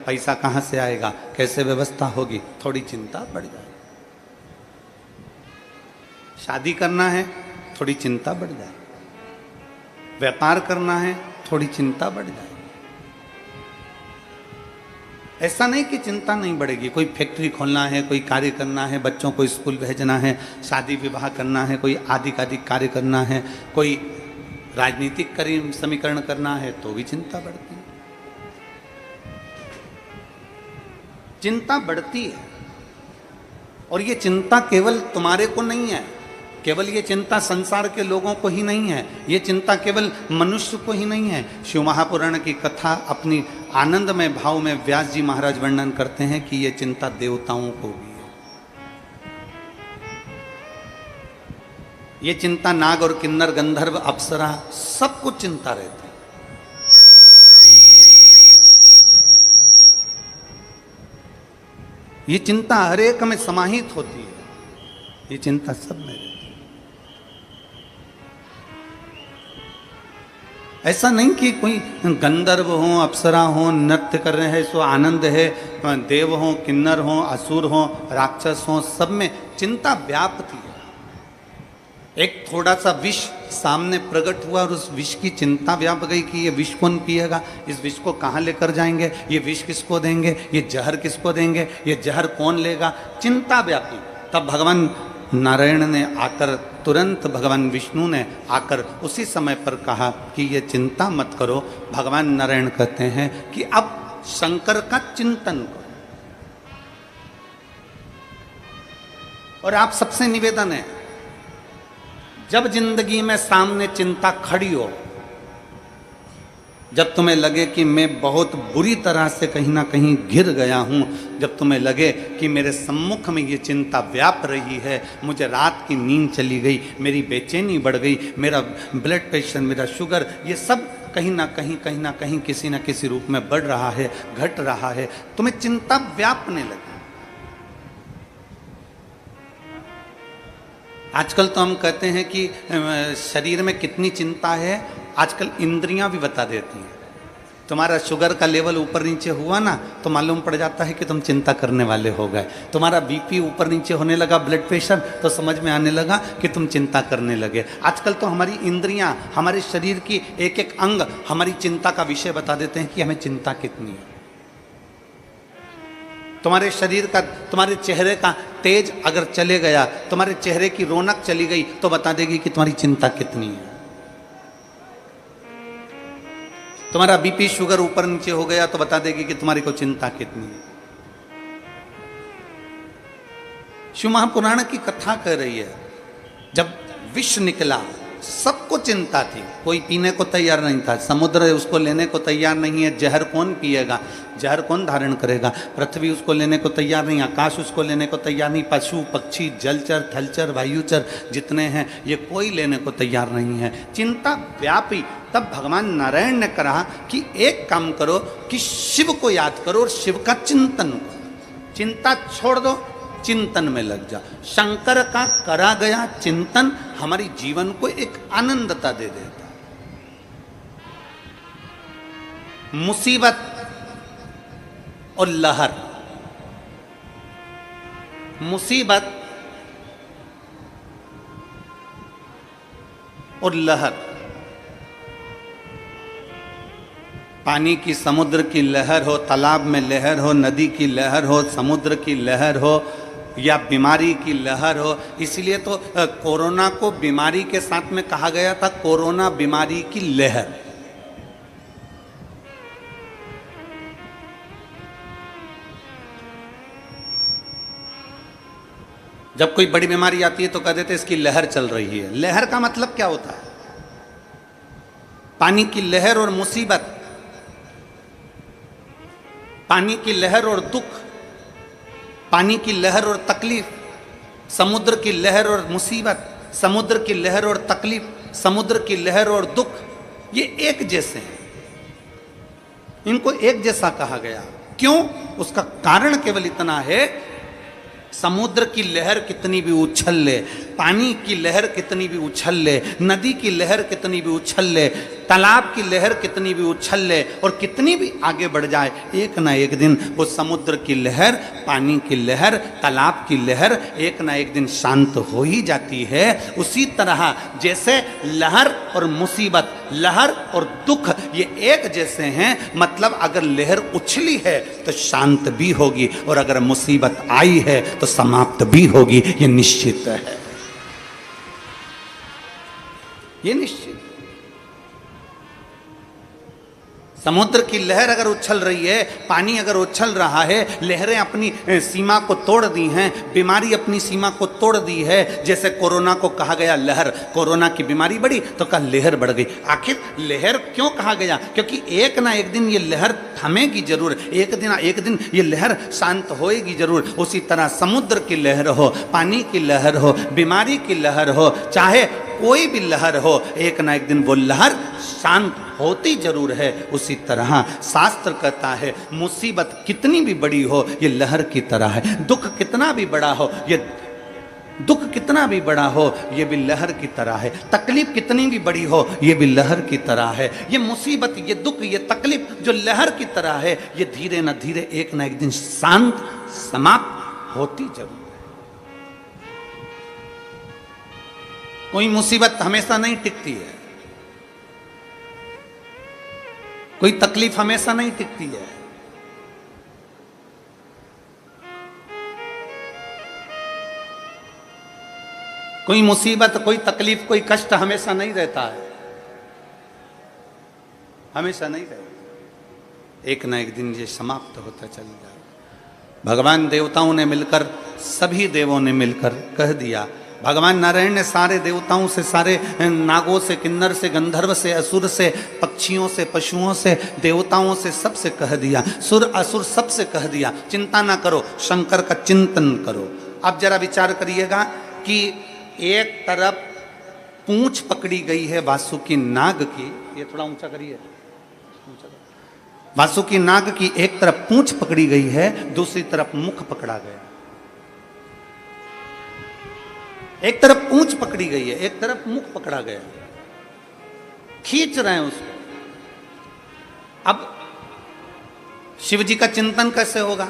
पैसा कहाँ से आएगा, कैसे व्यवस्था होगी, थोड़ी चिंता बढ़ जाए। शादी करना है, थोड़ी चिंता बढ़ जाए। व्यापार करना है, थोड़ी चिंता बढ़ जाए। ऐसा नहीं कि चिंता नहीं बढ़ेगी। कोई फैक्ट्री खोलना है, कोई कार्य करना है, बच्चों को स्कूल भेजना है, शादी विवाह करना है, कोई आधिकाधिक कार्य करना है, कोई राजनीतिक समीकरण करना है, तो भी चिंता बढ़ती है। चिंता बढ़ती है। और ये चिंता केवल तुम्हारे को नहीं है, केवल ये चिंता संसार के लोगों को ही नहीं है, ये चिंता केवल मनुष्य को ही नहीं है। शिव महापुराण की कथा अपनी आनंदमय भाव में व्यास जी महाराज वर्णन करते हैं कि ये चिंता देवताओं को भी है। ये चिंता नाग और किन्नर, गंधर्व, अप्सरा, सबको चिंता रहती है। ये चिंता हर एक में समाहित होती है, ये चिंता सब में रहती है। ऐसा नहीं कि कोई गंधर्व हो, अप्सरा हो, नृत्य कर रहे हैं सो आनंद है, देव हो, किन्नर हो, असुर हो, राक्षस हो, सब में चिंता व्याप्ति है। एक थोड़ा सा विष सामने प्रकट हुआ और उस विष की चिंता व्याप गई कि ये विष कौन पिएगा, इस विष को कहाँ लेकर जाएंगे, ये विष किसको देंगे, ये जहर किसको देंगे, ये जहर कौन लेगा, चिंता व्यापी। तब भगवान नारायण ने आकर, तुरंत भगवान विष्णु ने आकर उसी समय पर कहा कि ये चिंता मत करो। भगवान नारायण कहते हैं कि अब शंकर का चिंतन करो। और आप सबसे निवेदन है, जब जिंदगी में सामने चिंता खड़ी हो, जब तुम्हें लगे कि मैं बहुत बुरी तरह से कहीं ना कहीं गिर गया हूँ, जब तुम्हें लगे कि मेरे सम्मुख में ये चिंता व्याप रही है, मुझे रात की नींद चली गई, मेरी बेचैनी बढ़ गई, मेरा ब्लड प्रेशर, मेरा शुगर, ये सब कहीं ना कहीं किसी न किसी रूप में बढ़ रहा है, घट रहा है, तुम्हें चिंता व्यापने लगी। आजकल तो हम कहते हैं कि शरीर में कितनी चिंता है, आजकल इंद्रियां भी बता देती हैं। तुम्हारा शुगर का लेवल ऊपर नीचे हुआ ना, तो मालूम पड़ जाता है कि तुम चिंता करने वाले हो गए। तुम्हारा बीपी ऊपर नीचे होने लगा, ब्लड प्रेशर, तो समझ में आने लगा कि तुम चिंता करने लगे। आजकल तो हमारी इंद्रियां, हमारे शरीर की एक एक अंग हमारी चिंता का विषय बता देते हैं कि हमें चिंता कितनी है। तुम्हारे शरीर का, तुम्हारे चेहरे का तेज अगर चले गया, तुम्हारे चेहरे की रौनक चली गई, तो बता देगी कि तुम्हारी चिंता कितनी है। तुम्हारा बीपी, शुगर ऊपर नीचे हो गया, तो बता देगी कि तुम्हारी को चिंता कितनी है। शिव महापुराण की कथा कह रही है, जब विष निकला सबको चिंता थी, कोई पीने को तैयार नहीं था, समुद्र उसको लेने को तैयार नहीं है, जहर कौन पिएगा, जहर कौन धारण करेगा, पृथ्वी उसको लेने को तैयार नहीं, आकाश उसको लेने को तैयार नहीं, पशु पक्षी, जलचर, थलचर, वायुचर जितने हैं ये कोई लेने को तैयार नहीं है, चिंता व्यापी। तब भगवान नारायण ने कहा कि एक काम करो कि शिव को याद करो और शिव का चिंतन करो, चिंता छोड़ दो, चिंतन में लग जा। शंकर का करा गया चिंतन हमारी जीवन को एक आनंदता दे देता। मुसीबत और लहर, मुसीबत और लहर, पानी की, समुद्र की लहर हो, तालाब में लहर हो, नदी की लहर हो, समुद्र की लहर हो, या बीमारी की लहर हो। इसलिए तो कोरोना को बीमारी के साथ में कहा गया था, कोरोना बीमारी की लहर। जब कोई बड़ी बीमारी आती है तो कह देते इसकी लहर चल रही है। लहर का मतलब क्या होता है? पानी की लहर और मुसीबत, पानी की लहर और दुख, पानी की लहर और तकलीफ, समुद्र की लहर और मुसीबत, समुद्र की लहर और तकलीफ, समुद्र की लहर और दुख, ये एक जैसे हैं, इनको एक जैसा कहा गया। क्यों? उसका कारण केवल इतना है, समुद्र की लहर कितनी भी उछल ले, पानी की लहर कितनी भी उछल ले, नदी की लहर कितनी भी उछल ले, तालाब की लहर कितनी भी उछल ले और कितनी भी आगे बढ़ जाए, एक ना एक दिन वो समुद्र की लहर, पानी की लहर, तालाब की लहर एक ना एक दिन शांत हो ही जाती है। उसी तरह जैसे लहर और मुसीबत, लहर और दुख ये एक जैसे हैं, मतलब अगर लहर उछली है तो शांत भी होगी और अगर मुसीबत आई है तो समाप्त भी होगी, ये निश्चित है, ये निश्चित। समुद्र की लहर अगर उछल रही है, पानी अगर उछल रहा है, लहरें अपनी सीमा को तोड़ दी हैं, बीमारी अपनी सीमा को तोड़ दी है। जैसे कोरोना को कहा गया लहर, कोरोना की बीमारी बढ़ी तो कहा लहर बढ़ गई। आखिर लहर क्यों कहा गया? क्योंकि एक ना एक दिन ये लहर थमेगी जरूर, एक दिन ये लहर शांत होएगी जरूर। उसी तरह समुद्र की लहर हो, पानी की लहर हो, बीमारी की लहर हो, चाहे कोई भी लहर हो, एक ना एक दिन वो लहर शांत होती जरूर है। उसी तरह शास्त्र कहता है मुसीबत कितनी भी बड़ी हो ये लहर की तरह है, दुख कितना भी बड़ा हो ये दुख कितना भी बड़ा हो ये भी लहर की तरह है, तकलीफ कितनी भी बड़ी हो ये भी लहर की तरह है। ये मुसीबत, ये दुख, ये तकलीफ जो लहर की तरह है, ये धीरे न धीरे एक ना एक दिन शांत समाप्त होती जरूर। कोई मुसीबत हमेशा नहीं टिकती है, कोई तकलीफ हमेशा नहीं टिकती है। कोई मुसीबत, कोई तकलीफ, कोई कष्ट हमेशा नहीं रहता है, हमेशा नहीं रहता। एक ना एक दिन ये समाप्त होता चल जाए। भगवान देवताओं ने मिलकर, सभी देवों ने मिलकर कह दिया, भगवान नारायण ने सारे देवताओं से, सारे नागों से, किन्नर से, गंधर्व से, असुर से, पक्षियों से, पशुओं से, देवताओं से, सबसे कह दिया, सुर असुर सबसे कह दिया, चिंता ना करो, शंकर का चिंतन करो। अब जरा विचार करिएगा कि एक तरफ पूंछ पकड़ी गई है वासुकी नाग की, ये थोड़ा ऊंचा करिए, वासुकी नाग की एक तरफ पूंछ पकड़ी गई है, दूसरी तरफ मुख पकड़ा गया। एक तरफ पूंछ पकड़ी गई है, एक तरफ मुख पकड़ा गया, खींच रहे हैं उसको। अब शिव जी का चिंतन कैसे होगा?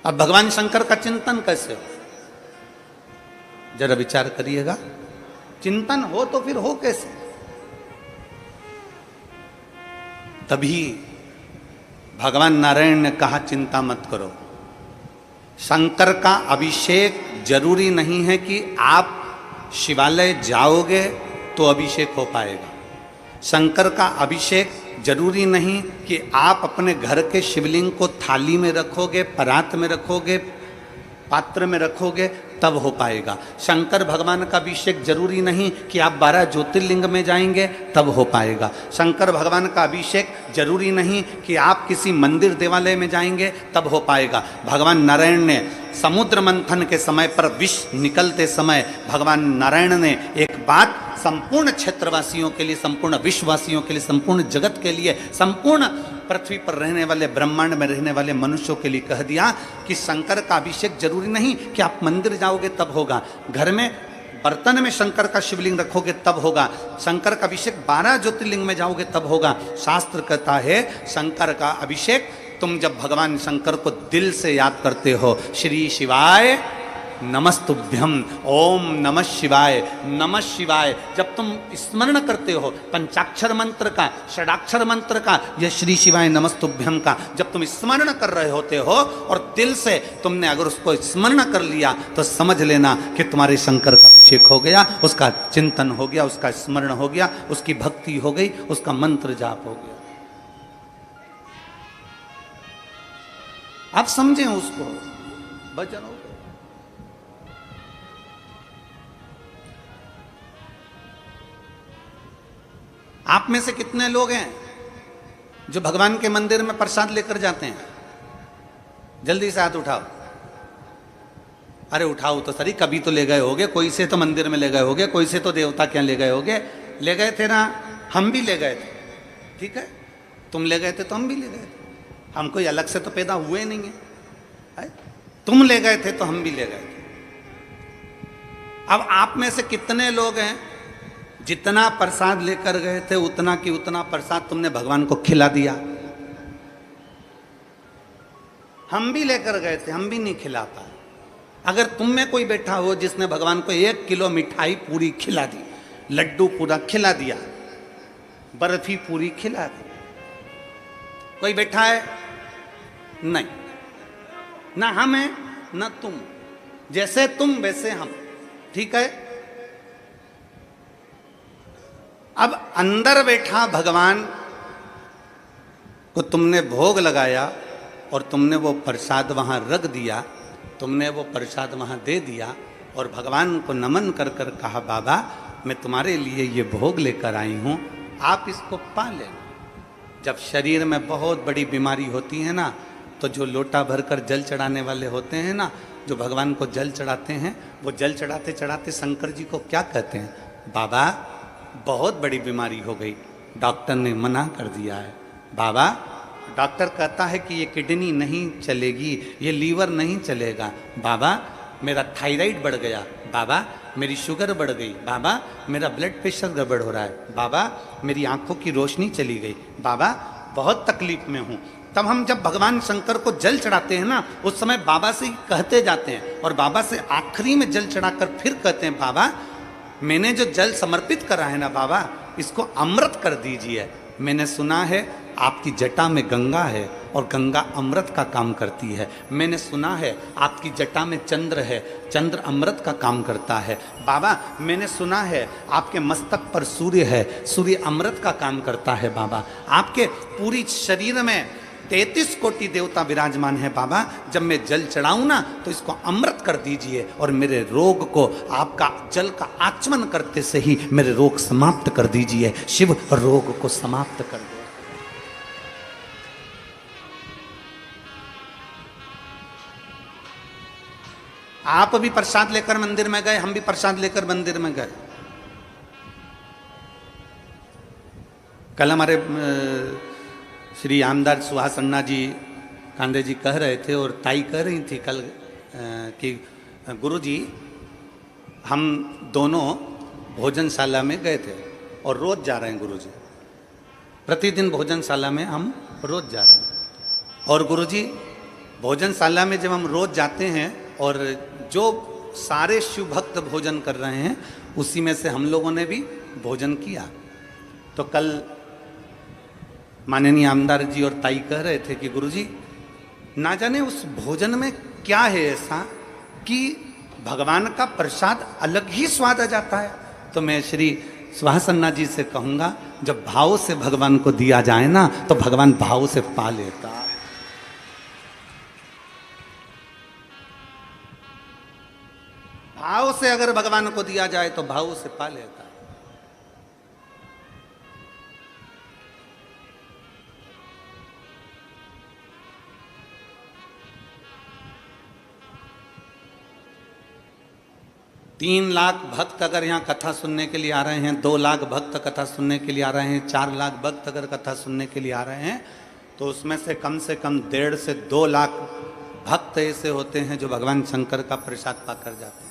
अब भगवान शंकर का चिंतन कैसे हो? जरा विचार करिएगा, चिंतन हो तो फिर हो कैसे? तभी भगवान नारायण ने कहा चिंता मत करो, शंकर का अभिषेक जरूरी नहीं है कि आप शिवालय जाओगे तो अभिषेक हो पाएगा। शंकर का अभिषेक जरूरी नहीं कि आप अपने घर के शिवलिंग को थाली में रखोगे, परात में रखोगे, पात्र में रखोगे तब हो पाएगा। शंकर भगवान का अभिषेक जरूरी नहीं कि आप 12 ज्योतिर्लिंग में जाएंगे तब हो पाएगा। शंकर भगवान का अभिषेक जरूरी नहीं कि आप किसी मंदिर देवालय में जाएंगे तब हो पाएगा। भगवान नारायण ने समुद्र मंथन के समय पर विष निकलते समय भगवान नारायण ने एक बात संपूर्ण क्षेत्रवासियों के लिए, संपूर्ण विश्ववासियों के लिए, संपूर्ण जगत के लिए, संपूर्ण पृथ्वी पर रहने वाले, ब्रह्मांड में रहने वाले मनुष्यों के लिए कह दिया कि शंकर का अभिषेक जरूरी नहीं कि आप मंदिर जाओगे तब होगा, घर में बर्तन में शंकर का शिवलिंग रखोगे तब होगा, शंकर का अभिषेक 12 ज्योतिर्लिंग में जाओगे तब होगा। शास्त्र कहता है शंकर का अभिषेक तुम जब भगवान शंकर को दिल से याद करते हो, श्री शिवाय नमस्तुभ्यम, ओम नमः शिवाय, नमः शिवाय, जब तुम स्मरण करते हो पंचाक्षर मंत्र का, षडाक्षर मंत्र का, यह श्री शिवाय नमस्तुभ्यम का जब तुम स्मरण कर रहे होते हो और दिल से तुमने अगर उसको स्मरण कर लिया तो समझ लेना कि तुम्हारे शंकर का अभिषेक हो गया, उसका चिंतन हो गया, उसका स्मरण हो गया, उसकी भक्ति हो गई, उसका मंत्र जाप हो गया। आप समझें उसको, भजन हो गया। आप में से कितने लोग हैं जो भगवान के मंदिर में प्रसाद लेकर जाते हैं? जल्दी से हाथ उठाओ। अरे उठाओ तो सही, कभी तो ले गए होगे, कोई से तो मंदिर में ले गए होगे, कोई से तो देवता क्या ले गए होगे। ले गए थे ना, हम भी ले गए थे, ठीक है, तुम ले गए थे तो हम भी ले गए थे, हम कोई अलग से तो पैदा हुए नहीं है? तुम ले गए थे तो हम भी ले गए थे। अब आप में से कितने लोग हैं जितना प्रसाद लेकर गए थे उतना की उतना प्रसाद तुमने भगवान को खिला दिया। हम भी लेकर गए थे, हम भी नहीं खिला पाए। अगर तुम में कोई बैठा हो जिसने भगवान को 1 किलो मिठाई पूरी खिला दी, लड्डू पूरा खिला दिया, बर्फी पूरी खिला दी, कोई बैठा है? नहीं, ना हम हैं ना तुम। जैसे तुम वैसे हम, ठीक है। अब अंदर बैठा भगवान को तुमने भोग लगाया और तुमने वो प्रसाद वहां रख दिया, तुमने वो प्रसाद वहां दे दिया और भगवान को नमन कर कर कहा, बाबा मैं तुम्हारे लिए ये भोग लेकर आई हूं, आप इसको पा लेना। जब शरीर में बहुत बड़ी बीमारी होती है ना, तो जो लोटा भरकर जल चढ़ाने वाले होते हैं ना, जो भगवान को जल चढ़ाते हैं, वो जल चढ़ाते चढ़ाते शंकर जी को क्या कहते हैं, बाबा बहुत बड़ी बीमारी हो गई, डॉक्टर ने मना कर दिया है। बाबा डॉक्टर कहता है कि ये किडनी नहीं चलेगी, ये लीवर नहीं चलेगा, बाबा मेरा थायराइड बढ़ गया, बाबा मेरी शुगर बढ़ गई, बाबा मेरा ब्लड प्रेशर गड़बड़ हो रहा है, बाबा मेरी आंखों की रोशनी चली गई, बाबा बहुत तकलीफ में हूँ। तब हम जब भगवान शंकर को जल चढ़ाते हैं ना, उस समय बाबा से ही कहते जाते हैं और बाबा से आखिरी में जल चढ़ाकर फिर कहते हैं, बाबा मैंने जो जल समर्पित करा है ना बाबा, इसको अमृत कर दीजिए। मैंने सुना है आपकी जटा में गंगा है और गंगा अमृत का काम करती है। मैंने सुना है आपकी जटा में चंद्र है, चंद्र अमृत का काम करता है। बाबा मैंने सुना है आपके मस्तक पर सूर्य है, सूर्य अमृत का काम करता है। बाबा आपके पूरी शरीर में 33 कोटि देवता विराजमान है। बाबा जब मैं जल चढ़ाऊं ना तो इसको अमृत कर दीजिए और मेरे रोग को आपका जल का आचमन करते से ही मेरे रोग समाप्त कर दीजिए। शिव रोग को समाप्त कर दो। आप भी प्रसाद लेकर मंदिर में गए, हम भी प्रसाद लेकर मंदिर में गए। कल हमारे श्री आमदार सुहास अन्ना जी कांदे जी कह रहे थे और ताई कह रही थी कल कि गुरु जी हम दोनों भोजनशाला में गए थे और रोज जा रहे हैं गुरु जी, प्रतिदिन भोजनशाला में हम रोज जा रहे हैं। और गुरु जी भोजनशाला में जब हम रोज जाते हैं और जो सारे शिव भक्त भोजन कर रहे हैं उसी में से हम लोगों ने भी भोजन किया। तो कल माननीय आमदार जी और ताई कह रहे थे कि गुरुजी ना जाने उस भोजन में क्या है ऐसा कि भगवान का प्रसाद अलग ही स्वाद आ जाता है। तो मैं श्री सुहास अन्ना जी से कहूँगा, जब भाव से भगवान को दिया जाए ना तो भगवान भाव से पा लेता है। भाव से अगर भगवान को दिया जाए तो भाव से पा लेता है। 3 लाख भक्त अगर यहाँ कथा सुनने के लिए आ रहे हैं, 2 लाख भक्त कथा सुनने के लिए आ रहे हैं, 4 लाख भक्त अगर कथा सुनने के लिए आ रहे हैं, तो उसमें से कम 1.5 से 2 लाख भक्त ऐसे होते हैं जो भगवान शंकर का प्रसाद पाकर जाते हैं।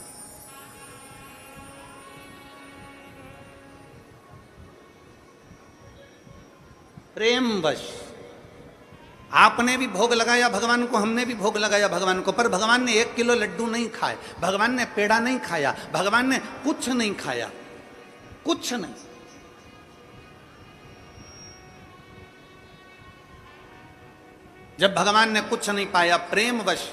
प्रेमवश आपने भी भोग लगाया भगवान को, हमने भी भोग लगाया भगवान को, पर भगवान ने 1 किलो लड्डू नहीं खाए, भगवान ने पेड़ा नहीं खाया, भगवान ने कुछ नहीं खाया, कुछ नहीं। जब भगवान ने कुछ नहीं पाया, प्रेमवश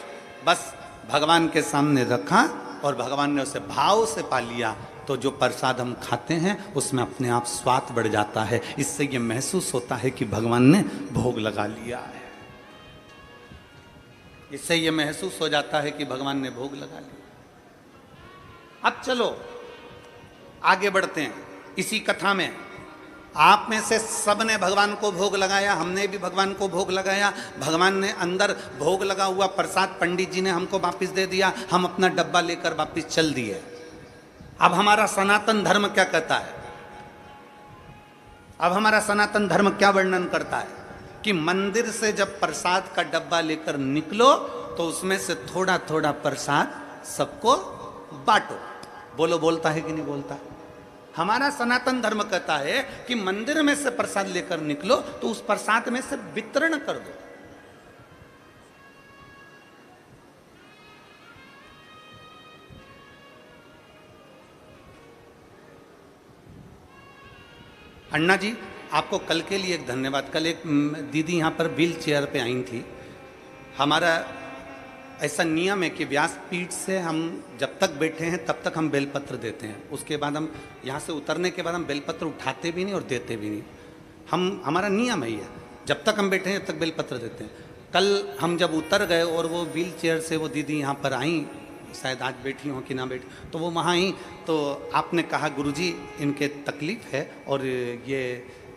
बस भगवान के सामने रखा और भगवान ने उसे भाव से पा लिया, तो जो प्रसाद हम खाते हैं उसमें अपने आप स्वाद बढ़ जाता है। इससे ये महसूस होता है कि भगवान ने भोग लगा लिया है। इससे ये महसूस हो जाता है कि भगवान ने भोग लगा लिया। अब चलो आगे बढ़ते हैं इसी कथा में। आप में से सब ने भगवान को भोग लगाया, हमने भी भगवान को भोग लगाया। भगवान ने अंदर भोग लगा हुआ प्रसाद पंडित जी ने हमको वापिस दे दिया, हम अपना डब्बा लेकर वापिस चल दिए। अब हमारा सनातन धर्म क्या कहता है? अब हमारा सनातन धर्म क्या वर्णन करता है कि मंदिर से जब प्रसाद का डब्बा लेकर निकलो तो उसमें से थोड़ा थोड़ा प्रसाद सबको बांटो। बोलो, बोलता है कि नहीं बोलता? हमारा सनातन धर्म कहता है कि मंदिर में से प्रसाद लेकर निकलो तो उस प्रसाद में से वितरण कर दो। अन्ना जी, आपको कल के लिए एक धन्यवाद। कल एक दीदी यहाँ पर व्हील चेयर पे आई थी। हमारा ऐसा नियम है कि व्यासपीठ से हम जब तक बैठे हैं तब तक हम बेलपत्र देते हैं, उसके बाद हम यहाँ से उतरने के बाद हम बेलपत्र उठाते भी नहीं और देते भी नहीं। हमारा नियम है ये, जब तक हम बैठे हैं तब तक बेलपत्र देते हैं। कल हम जब उतर गए और वो व्हील चेयर से वो दीदी यहाँ पर आई, शायद आज बैठी हो कि ना बैठी, तो वो वहाँ आई तो आपने कहा गुरुजी इनके तकलीफ़ है और ये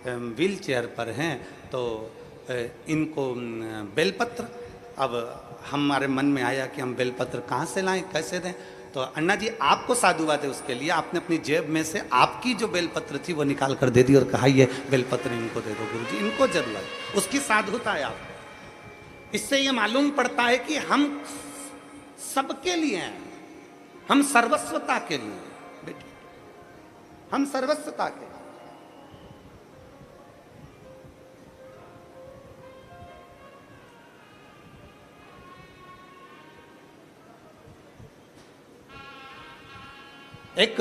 व्हील चेयर पर हैं तो इनको बेलपत्र। अब हमारे मन में आया कि हम बेलपत्र कहाँ से लाएं, कैसे दें। तो अन्ना जी आपको साधुवाद है उसके लिए, आपने अपनी जेब में से आपकी जो बेलपत्र थी वो निकाल कर दे दी और कहा ये बेलपत्र इनको दे दो गुरुजी, इनको जरूरत है। उसकी साधुता है आप। इससे ये मालूम पड़ता है कि हम सबके लिए हैं, हम सर्वस्वता के लिए बेटे, हम सर्वस्वता के। एक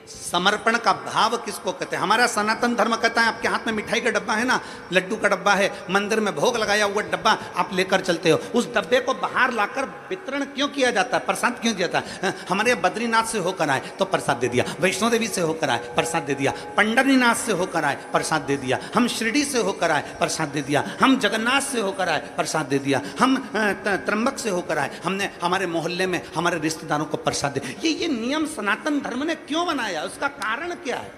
समर्पण का भाव किसको कहते हैं? हमारा सनातन धर्म कहता है आपके हाथ में मिठाई का डब्बा है ना, लड्डू का डब्बा है, मंदिर में भोग लगाया हुआ डब्बा आप लेकर चलते हो, उस डब्बे को बाहर लाकर वितरण क्यों किया जाता है, प्रसाद क्यों दिया जाता है? हमारे बद्रीनाथ से होकर आए तो प्रसाद दे दिया, वैष्णो देवी से होकर आए प्रसाद दे दिया, पंडरीनाथ से होकर आए प्रसाद दे दिया, हम शिरडी से होकर आए प्रसाद दे दिया, हम जगन्नाथ से होकर आए प्रसाद दे दिया, हम त्र्यंबक से होकर आए, हमने हमारे मोहल्ले में हमारे रिश्तेदारों को प्रसाद दे। ये नियम सनातन धर्म ने क्यों बनाया, उसका कारण क्या है?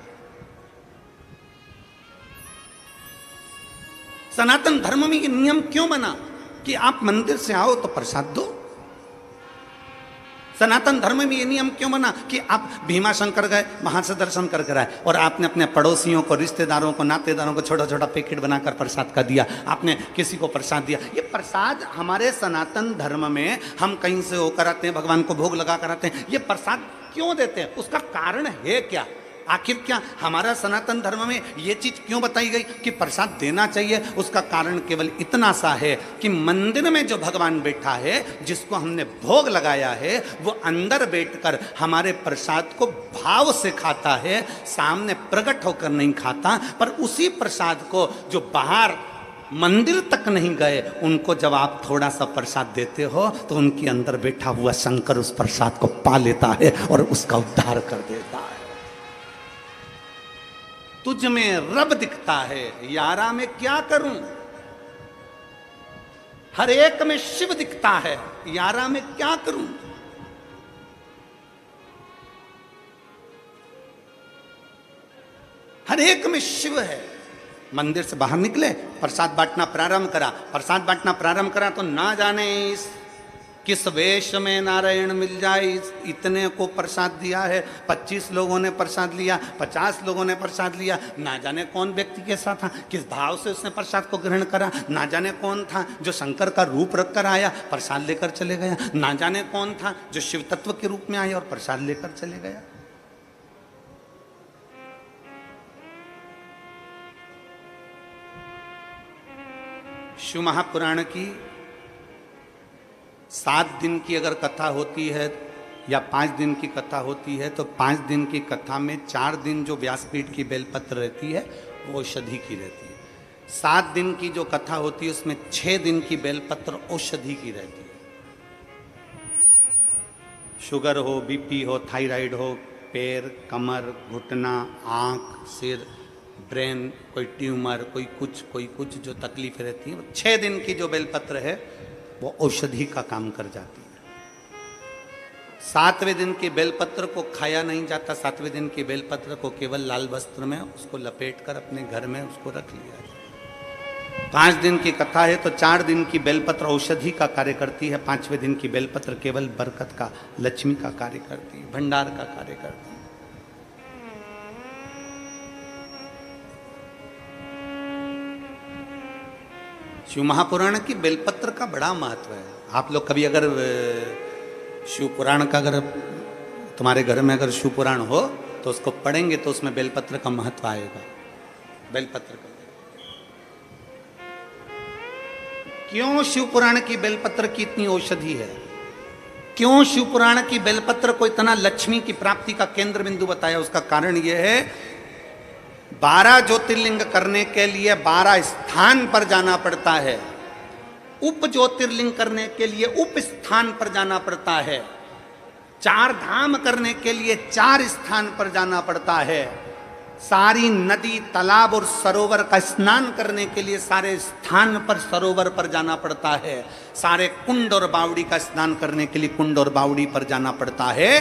सनातन धर्म में ये नियम क्यों बना कि आप मंदिर से आओ तो प्रसाद दो? सनातन धर्म में ये नियम क्यों बना कि आप भीमा शंकर गए वहां से दर्शन कर कर आए और आपने अपने पड़ोसियों को, रिश्तेदारों को, नातेदारों को छोटा छोटा पैकेट बनाकर प्रसाद का दिया, आपने किसी को प्रसाद दिया। ये प्रसाद हमारे सनातन धर्म में हम कहीं से होकर आते हैं, भगवान को भोग लगा कर आते हैं, ये प्रसाद क्यों देते हैं? उसका कारण है क्या? आखिर क्या हमारा सनातन धर्म में ये चीज क्यों बताई गई कि प्रसाद देना चाहिए? उसका कारण केवल इतना सा है कि मंदिर में जो भगवान बैठा है, जिसको हमने भोग लगाया है, वो अंदर बैठकर हमारे प्रसाद को भाव से खाता है, सामने प्रकट होकर नहीं खाता। पर उसी प्रसाद को जो बाहर मंदिर तक नहीं गए, उनको जब आप थोड़ा सा प्रसाद देते हो तो उनके अंदर बैठा हुआ शंकर उस प्रसाद को पा लेता है और उसका उद्धार कर देता है। तुझ में रब दिखता है, यारा में क्या करूं? हर एक में शिव दिखता है, यारा में क्या करूं? हर एक में शिव है। मंदिर से बाहर निकले, प्रसाद बांटना प्रारंभ करा, प्रसाद बांटना प्रारंभ करा तो ना जाने इस किस वेश में नारायण मिल जाए, इतने को प्रसाद दिया है, 25 लोगों ने प्रसाद लिया, 50 लोगों ने प्रसाद लिया, ना जाने कौन व्यक्ति के साथ था, किस भाव से उसने प्रसाद को ग्रहण करा, ना जाने कौन था जो शंकर का रूप रखकर आया प्रसाद लेकर चले गया, ना जाने कौन था जो शिव तत्व के रूप में आया और प्रसाद लेकर चले गया। शिव महापुराण की 7 दिन की अगर कथा होती है या 5 दिन की कथा होती है तो 5 दिन की कथा में 4 दिन जो व्यासपीठ की बेलपत्र रहती है वो औषधि की रहती है। 7 दिन की जो कथा होती है उसमें 6 दिन की बेलपत्र औषधि की रहती है। शुगर हो, बीपी हो, थायराइड हो, पैर, कमर, घुटना, आँख, सिर, ब्रेन, कोई ट्यूमर, कोई कुछ जो तकलीफ रहती है, 6 दिन की जो बेलपत्र है वो औषधि का काम कर जाती है। 7वें दिन की बेलपत्र को खाया नहीं जाता, 7वें दिन की बेलपत्र को केवल लाल वस्त्र में उसको लपेट कर अपने घर में उसको रख लिया जाता। 5 दिन की कथा है तो 4 दिन की बेलपत्र औषधि का कार्य करती है, 5वें दिन की बेलपत्र केवल बरकत का, लक्ष्मी का कार्य करती है, भंडार का कार्य करती है। शिव महापुराण की बेलपत्र का बड़ा महत्व है। आप लोग कभी अगर शिव पुराण का अगर तुम्हारे घर में अगर शिव पुराण हो तो उसको पढ़ेंगे तो उसमें बेलपत्र का महत्व आएगा। बेलपत्र का क्यों शिव पुराण की बेलपत्र की इतनी औषधि है, क्यों शिव पुराण की बेलपत्र को इतना लक्ष्मी की प्राप्ति का केंद्र बिंदु बताया? उसका कारण यह है 12 ज्योतिर्लिंग करने के लिए 12 स्थान पर जाना पड़ता है, उप ज्योतिर्लिंग करने के लिए उप स्थान पर जाना पड़ता है, 4 धाम करने के लिए 4 स्थान पर जाना पड़ता है, सारी नदी तालाब और सरोवर का स्नान करने के लिए सारे स्थान पर सरोवर पर जाना पड़ता है, सारे कुंड और बावड़ी का स्नान करने के लिए कुंड और बावड़ी पर जाना पड़ता है।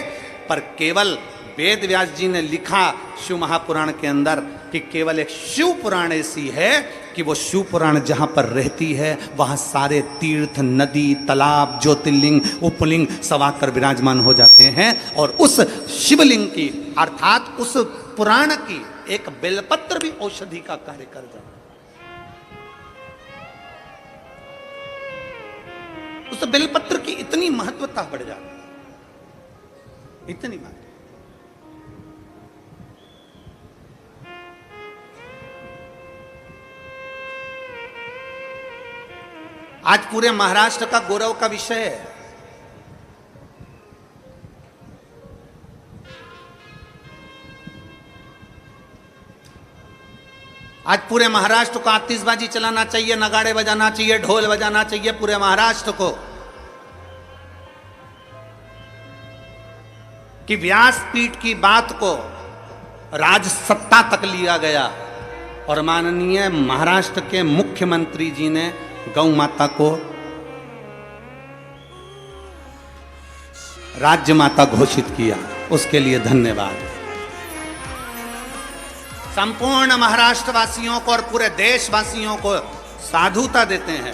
पर केवल वेद व्यास जी ने लिखा शिव महापुराण के अंदर कि केवल एक शिव पुराण ऐसी है कि वो शिव पुराण जहां पर रहती है वहां सारे तीर्थ, नदी, तालाब, ज्योतिर्लिंग, उपलिंग सब आकर विराजमान हो जाते हैं और उस शिवलिंग की अर्थात उस पुराण की एक बेलपत्र भी औषधि का कार्य कर जाता है। उस बेलपत्र की इतनी महत्वता बढ़ जाती है, इतनी बात। आज पूरे महाराष्ट्र का गौरव का विषय है। आज पूरे महाराष्ट्र को आतिशबाजी चलाना चाहिए, नगाड़े बजाना चाहिए, ढोल बजाना चाहिए पूरे महाराष्ट्र को कि व्यासपीठ की बात को राजसत्ता तक लिया गया और माननीय महाराष्ट्र के मुख्यमंत्री जी ने गौ माता को राज्य माता घोषित किया, उसके लिए धन्यवाद। संपूर्ण महाराष्ट्र वासियों को और पूरे देशवासियों को साधुता देते हैं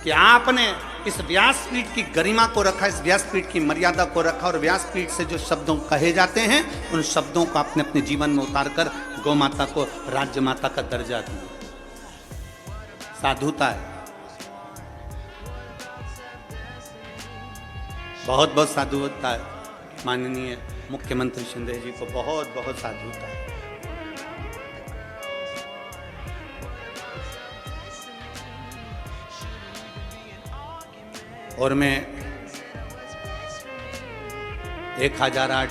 कि आपने इस व्यासपीठ की गरिमा को रखा, इस व्यासपीठ की मर्यादा को रखा और व्यासपीठ से जो शब्दों कहे जाते हैं उन शब्दों को आपने अपने जीवन में उतारकर गौ माता को राज्य माता का दर्जा दिया। साधुता है, बहुत बहुत साधुता है। माननीय मुख्यमंत्री शिंदे जी को बहुत बहुत साधुता है। और मैं 1008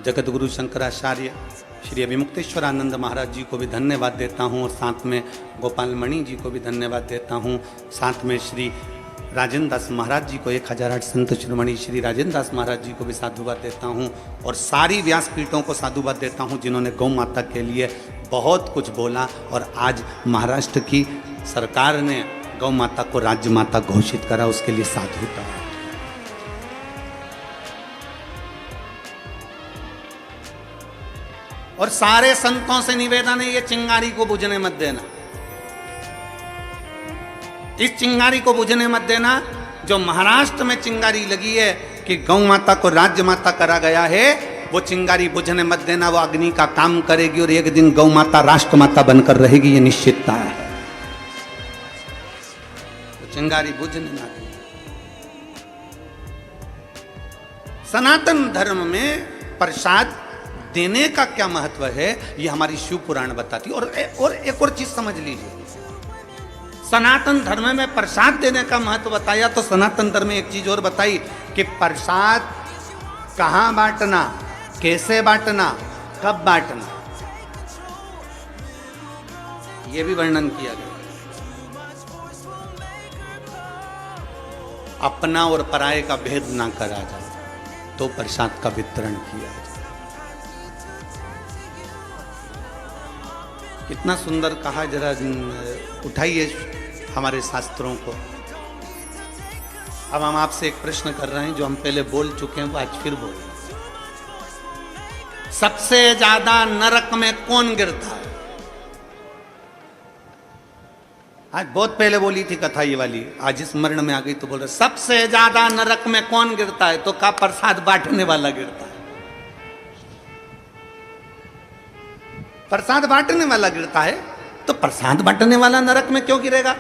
जगत गुरु शंकराचार्य श्री अभिमुक्तेश्वर आनंद महाराज जी को भी धन्यवाद देता हूँ और साथ में गोपाल मणि जी को भी धन्यवाद देता हूँ। साथ में श्री राजेंद्र दास महाराज जी को 1008 संत शिरोमणि श्री राजेंद्र दास महाराज जी को भी साधुवाद देता हूँ और सारी व्यासपीठों को साधुवाद देता हूँ जिन्होंने गौ माता के लिए बहुत कुछ बोला और आज महाराष्ट्र की सरकार ने गौ माता को राज्य माता घोषित करा, उसके लिए साधुता है। और सारे संतों से निवेदन है ये चिंगारी को बुझने मत देना, इस चिंगारी को बुझने मत देना। जो महाराष्ट्र में चिंगारी लगी है कि गौ माता को राज्य माता करा गया है, वो चिंगारी बुझने मत देना। वो अग्नि का काम करेगी और एक दिन गौ माता राष्ट्र माता बनकर रहेगी, ये निश्चितता है। चिंगारी बुझने ना देना। सनातन धर्म में प्रसाद देने का क्या महत्व है ये हमारी शिव पुराण बताती। और एक और चीज समझ लीजिए, सनातन धर्म में प्रसाद देने का महत्व बताया तो सनातन धर्म में एक चीज और बताई कि प्रसाद कहाँ बांटना, कैसे बांटना, कब बांटना, यह भी वर्णन किया गया। अपना और पराये का भेद ना करा जाए तो प्रसाद का वितरण किया जाए। कितना सुंदर कहा, जरा उठाइए हमारे शास्त्रों को। अब हम आपसे एक प्रश्न कर रहे हैं जो हम पहले बोल चुके हैं, वो आज फिर बोल। सबसे ज्यादा नरक में कौन गिरता है? आज बहुत पहले बोली थी कथा ये वाली, आज स्मरण में आ गई तो बोल रहे सबसे ज्यादा नरक में कौन गिरता है? तो का प्रसाद बांटने वाला गिरता है। प्रसाद बांटने वाला गिरता है तो प्रसाद बांटने वाला नरक में क्यों गिरेगा?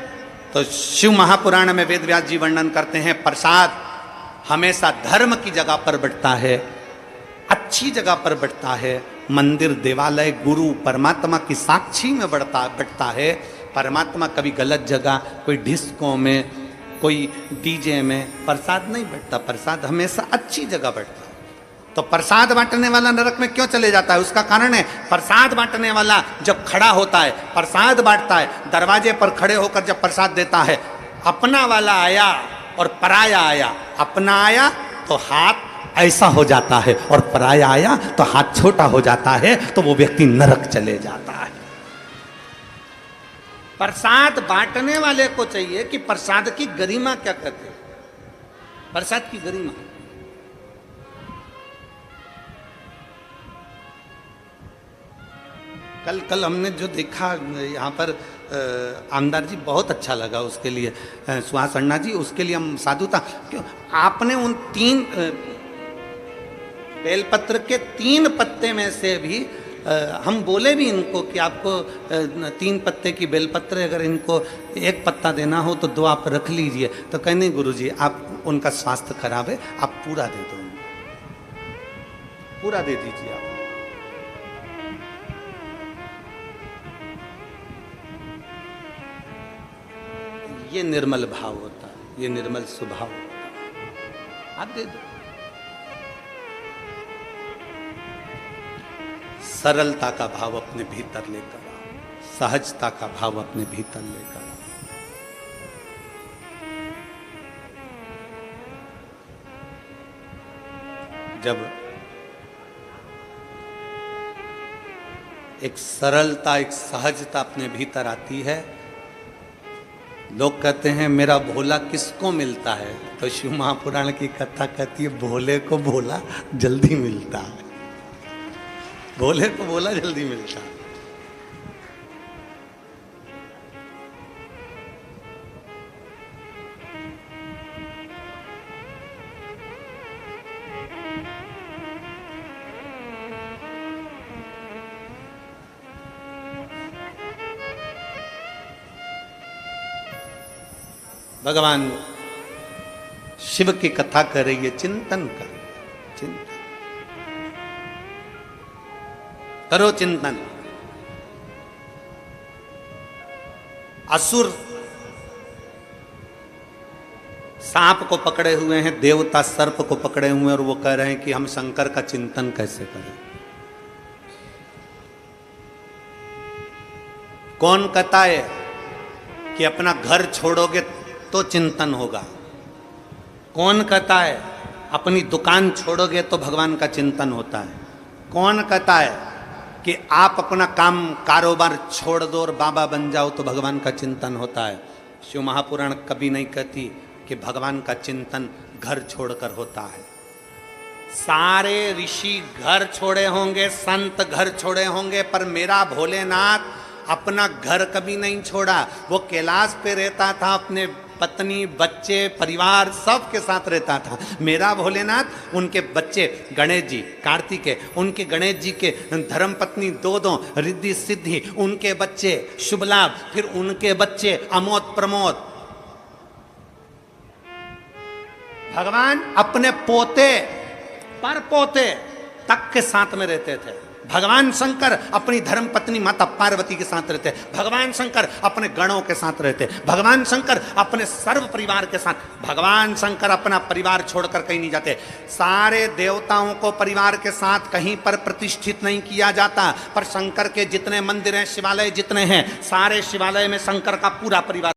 तो शिव महापुराण में वेद व्यास जी वर्णन करते हैं प्रसाद हमेशा धर्म की जगह पर बढ़ता है, अच्छी जगह पर बैठता है, मंदिर, देवालय, गुरु, परमात्मा की साक्षी में बैठता है, परमात्मा कभी गलत जगह, कोई डिस्को में, कोई डीजे में प्रसाद नहीं बैठता, प्रसाद हमेशा अच्छी जगह बैठता है। तो प्रसाद बांटने वाला नरक में क्यों चले जाता है? उसका कारण है, प्रसाद बांटने वाला जब खड़ा होता है, प्रसाद बांटता है, दरवाजे पर खड़े होकर जब प्रसाद देता है, अपना वाला आया और पराया आया, अपना आया तो हाथ ऐसा हो जाता है और पराया आया तो हाथ छोटा हो जाता है, तो वो व्यक्ति नरक चले जाता है। प्रसाद बांटने वाले को चाहिए कि प्रसाद की गरिमा क्या कहते हैं, प्रसाद की गरिमा। कल हमने जो देखा यहाँ पर आमदार जी, बहुत अच्छा लगा, उसके लिए सुहास अन्ना जी, उसके लिए हम साधुता। क्यों आपने उन 3 बेलपत्र के 3 पत्ते में से भी हम बोले भी इनको कि आपको 3 पत्ते की बेलपत्र, अगर इनको 1 पत्ता देना हो तो 2 आप रख लीजिए, तो कहने गुरुजी आप, उनका स्वास्थ्य खराब है, आप पूरा दे दो, पूरा दे दीजिए आप। ये निर्मल भाव होता है, ये निर्मल स्वभाव होता है, आप दे दो। सरलता का भाव अपने भीतर लेकर आओ, सहजता का भाव अपने भीतर लेकर आओ। जब एक सरलता, एक सहजता अपने भीतर आती है, लोग कहते हैं मेरा भोला किसको मिलता है, तो शिव महापुराण की कथा कहती है भोले को भोला जल्दी मिलता है, भोले को भोला जल्दी मिलता है। भगवान शिव की कथा कर रही है, चिंतन कर, चिंतन करो, चिंतन। असुर सांप को पकड़े हुए हैं, देवता सर्प को पकड़े हुए हैं, और वो कह रहे हैं कि हम शंकर का चिंतन कैसे करें। कौन कहता है कि अपना घर छोड़ोगे तो चिंतन होगा? कौन कहता है अपनी दुकान छोड़ोगे तो भगवान का चिंतन होता है? कौन कहता है कि आप अपना काम कारोबार छोड़ दो और बाबा बन जाओ तो भगवान का चिंतन होता है? शिव महापुराण कभी नहीं कहती कि भगवान का चिंतन घर छोड़कर होता है। सारे ऋषि घर छोड़े होंगे, संत घर छोड़े होंगे, पर मेरा भोलेनाथ अपना घर कभी नहीं छोड़ा। वो कैलाश पे रहता था, अपने पत्नी, बच्चे, परिवार सब के साथ रहता था। मेरा भोलेनाथ, उनके बच्चे गणेश जी, कार्तिकेय, उनके गणेश जी के धर्मपत्नी 2 रिद्धि सिद्धि, उनके बच्चे शुभ लाभ, फिर उनके बच्चे अमोद प्रमोद। भगवान अपने पोते पर पोते तक के साथ में रहते थे। भगवान शंकर अपनी धर्मपत्नी माता पार्वती के साथ रहते, भगवान शंकर अपने गणों के साथ रहते, भगवान शंकर अपने सर्व परिवार के साथ। भगवान शंकर अपना परिवार छोड़कर कहीं नहीं जाते। सारे देवताओं को परिवार के साथ कहीं पर प्रतिष्ठित नहीं किया जाता, पर शंकर के जितने मंदिर हैं, शिवालय जितने हैं, सारे शिवालय में शंकर का पूरा परिवार